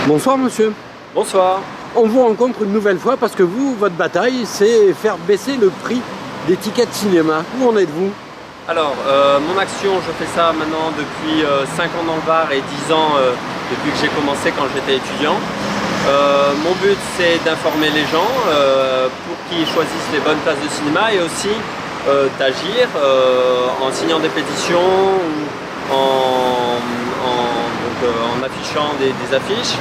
Bonsoir monsieur. Bonsoir. On vous rencontre une nouvelle fois parce que vous, votre bataille, c'est faire baisser le prix des tickets de cinéma. Où en êtes-vous? Alors, mon action, je fais ça maintenant depuis 5 ans dans le Var et 10 ans depuis que j'ai commencé quand j'étais étudiant. Mon but, c'est d'informer les gens pour qu'ils choisissent les bonnes places de cinéma et aussi d'agir en signant des pétitions ou en affichant des affiches.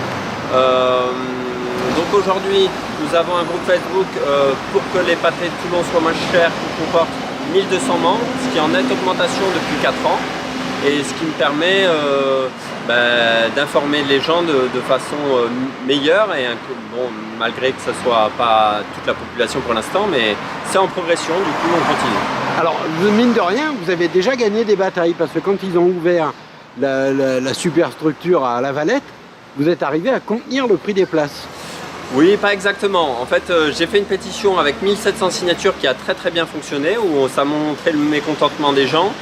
Donc aujourd'hui, nous avons un groupe Facebook pour que les pâtés de Toulon soient moins chers qui comporte 1200 membres, ce qui est en nette augmentation depuis 4 ans et ce qui me permet d'informer les gens de façon meilleure et bon, malgré que ce ne soit pas toute la population pour l'instant, mais c'est en progression, du coup on continue. Alors mine de rien, vous avez déjà gagné des batailles parce que quand ils ont ouvert la superstructure à La Valette, vous êtes arrivé à contenir le prix des places. Oui, pas exactement. En fait, j'ai fait une pétition avec 1700 signatures qui a très bien fonctionné, où ça a montré le mécontentement des gens.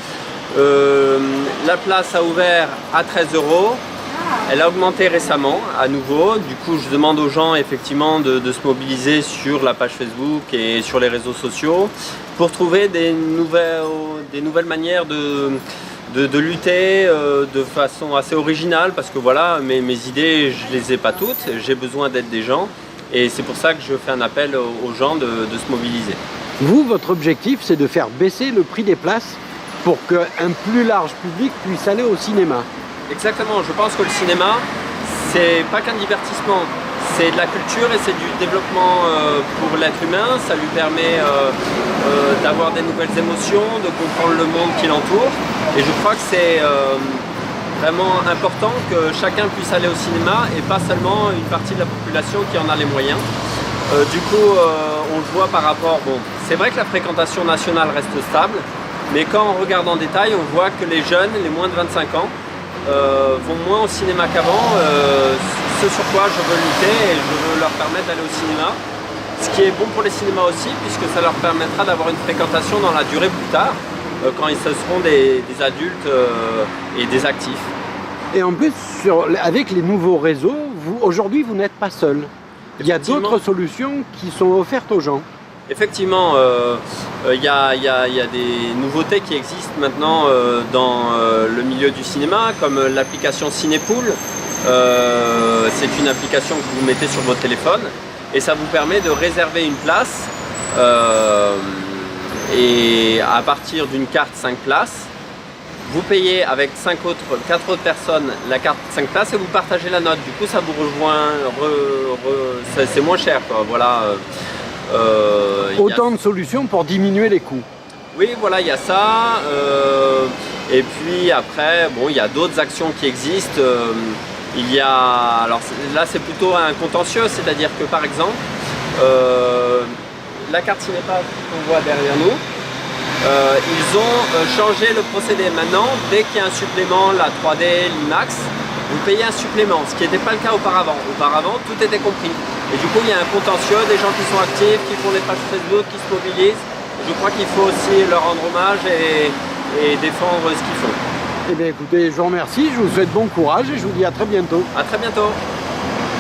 La place a ouvert à 13 €. Elle a augmenté récemment, à nouveau. Du coup, je demande aux gens effectivement de se mobiliser sur la page Facebook et sur les réseaux sociaux pour trouver des nouvelles manières de lutter de façon assez originale, parce que voilà, mes idées, je les ai pas toutes, j'ai besoin d'aide des gens et c'est pour ça que je fais un appel aux gens de se mobiliser. Vous, votre objectif, c'est de faire baisser le prix des places pour qu'un plus large public puisse aller au cinéma. Exactement, je pense que le cinéma, c'est pas qu'un divertissement, c'est de la culture et c'est du développement pour l'être humain. Ça lui permet d'avoir des nouvelles émotions, de comprendre le monde qui l'entoure. Et je crois que c'est vraiment important que chacun puisse aller au cinéma et pas seulement une partie de la population qui en a les moyens. Du coup, on le voit par rapport... Bon, c'est vrai que la fréquentation nationale reste stable, mais quand on regarde en détail, on voit que les jeunes, les moins de 25 ans, vont moins au cinéma qu'avant, ce sur quoi je veux lutter et je veux leur permettre d'aller au cinéma. Ce qui est bon pour les cinémas aussi, puisque ça leur permettra d'avoir une fréquentation dans la durée plus tard, quand ce seront des adultes et des actifs. Et en plus, avec les nouveaux réseaux, aujourd'hui vous n'êtes pas seul. Il y a d'autres solutions qui sont offertes aux gens. Effectivement, il y a des nouveautés qui existent maintenant dans le milieu du cinéma, comme l'application Cinépool. C'est une application que vous mettez sur votre téléphone et ça vous permet de réserver une place et à partir d'une carte 5 places, vous payez avec 4 autres personnes la carte 5 places et vous partagez la note. Du coup, ça vous rejoint, c'est moins cher, quoi. Voilà. Autant de solutions pour diminuer les coûts. Oui, voilà, il y a ça. Et puis après, bon, il y a d'autres actions qui existent. Il y a, alors là, c'est plutôt un contentieux, c'est-à-dire que par exemple, la carte Cinépass qu'on voit derrière nous, ils ont changé le procédé. Maintenant, dès qu'il y a un supplément, la 3D, l'IMAX, vous payez un supplément, ce qui n'était pas le cas auparavant. Auparavant, tout était compris. Et du coup, il y a un contentieux, des gens qui sont actifs, qui font des pages Facebook, qui se mobilisent. Je crois qu'il faut aussi leur rendre hommage et défendre ce qu'ils font. Eh bien écoutez, je vous remercie, je vous souhaite bon courage et je vous dis à très bientôt. À très bientôt.